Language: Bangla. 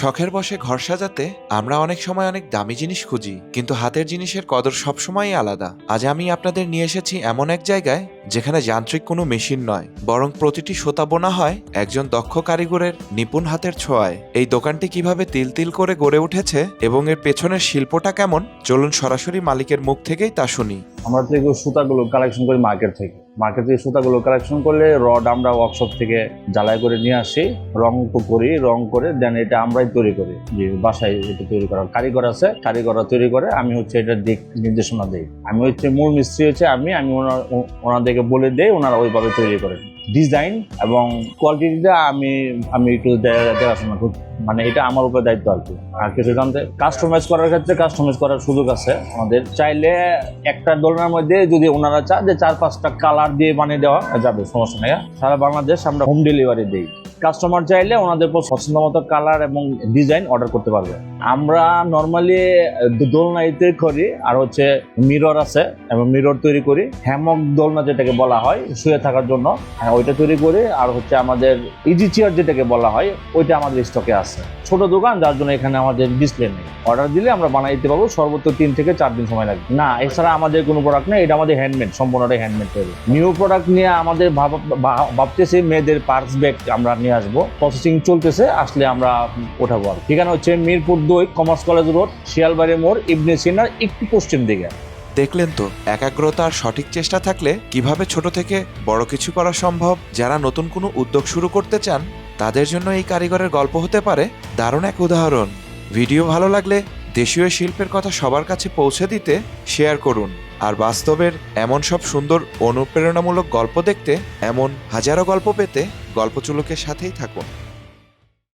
শখের বশে ঘর সাজাতে আমরা অনেক সময় অনেক দামি জিনিস খুঁজি, কিন্তু হাতের জিনিসের কদর সবসময়ই আলাদা। আজ আমি আপনাদের নিয়ে এসেছি এমন এক জায়গায় যেখানে যান্ত্রিক কোনো মেশিন নয়, বরং প্রতিটি সুতা বোনা হয় একজন দক্ষ কারিগরের নিপুণ হাতের ছোঁয়ায়। এই দোকানটি কিভাবে তিল তিল করে গড়ে উঠেছে এবং এর পেছনের শিল্পটা কেমন, চলুন সরাসরি মালিকের মুখ থেকেই তা শুনি। আমরা থেকে সুতাগুলো কালেকশন করি মার্কেট থেকে সুতাগুলো কালেকশন করলে রড আমরা ওয়ার্কশপ থেকে জ্বালাই করে নিয়ে আসি, রং করি, রং করে দেন এটা আমরাই তৈরি করি। যে বাসায় এটা তৈরি করা কারিগর আছে, কারিগররা তৈরি করে, আমি হচ্ছে এটা দিক নির্দেশনা দিই। আমি হচ্ছে মূল মিস্ত্রি হচ্ছে আমি ওনাদেরকে বলে দেই, ওনারা ওইভাবে তৈরি করেন। ডিজাইন এবং কোয়ালিটিটা আমি একটু দেখাশোনা করি, মানে এটা আমার উপর দায়িত্ব আর কি। আর কিছু জানতে কাস্টমাইজ করার ক্ষেত্রে কাস্টমাইজ করার সুযোগ আছে আমাদের। চাইলে একটা দোলনার মধ্যে যদি ওনারা চায় যে 4-5টা কালার দিয়ে বানিয়ে দেওয়া যাবে, সমস্যা নেই। সারা বাংলাদেশ আমরা হোম ডেলিভারি দিই। কাস্টমার চাইলে ওনাদের পছন্দ মতো কালার এবং ডিজাইন অর্ডার করতে পারবে। আমরা নর্মালি দোলনাইতে করি, আর হচ্ছে মিরর আছে এবং মিরর তৈরি করি। হ্যামক দোলনা যেটাকে বলা হয় শুয়ে থাকার জন্য, ওইটা তৈরি করি। আর হচ্ছে আমাদের ইজি চেয়ার যেটাকে বলা হয়, ওইটা আমাদের স্টকে আছে। ছোট দোকান, যার জন্য এখানে আমাদের ডিসপ্লে নেই। অর্ডার দিলে আমরা বানিয়ে দিতে পারবো, সর্বোচ্চ 3 থেকে 4 দিন সময় লাগবে। না, এছাড়া আমাদের কোনো প্রোডাক্ট নেই, এটা আমাদের হ্যান্ডমেড, সম্পূর্ণটাই হ্যান্ডমেড তৈরি। নিউ প্রোডাক্ট নিয়ে আমাদের ভাবতেছি মেয়েদের পার্স ব্যাগ আমরা নিয়ে আসবো, প্রসেসিং চলতেছে, আসলে আমরা ওঠাবো। আর ঠিকানা হচ্ছে Mirpur 2 commerce college road, Shialbari মোড়, ইবনে সিনার একটু পশ্চিম দিকে। দেখলেন তো, একাগ্রতা আর সঠিক চেষ্টা থাকলে কিভাবে ছোট থেকে বড় কিছু করা সম্ভব। যারা নতুন কোনো উদ্যোগ শুরু করতে চান, তাদের জন্য এই কারিগরের গল্প হতে পারে দারুণ এক উদাহরণ। ভিডিও ভালো লাগলে দেশীয় শিল্পের কথা সবার কাছে পৌঁছে দিতে শেয়ার করুন। আর বাস্তবের এমন সব সুন্দর অনুপ্রেরণামূলক গল্প দেখতে, এমন হাজারো গল্প পেতে গল্পচুলকের সাথেই থাকুন।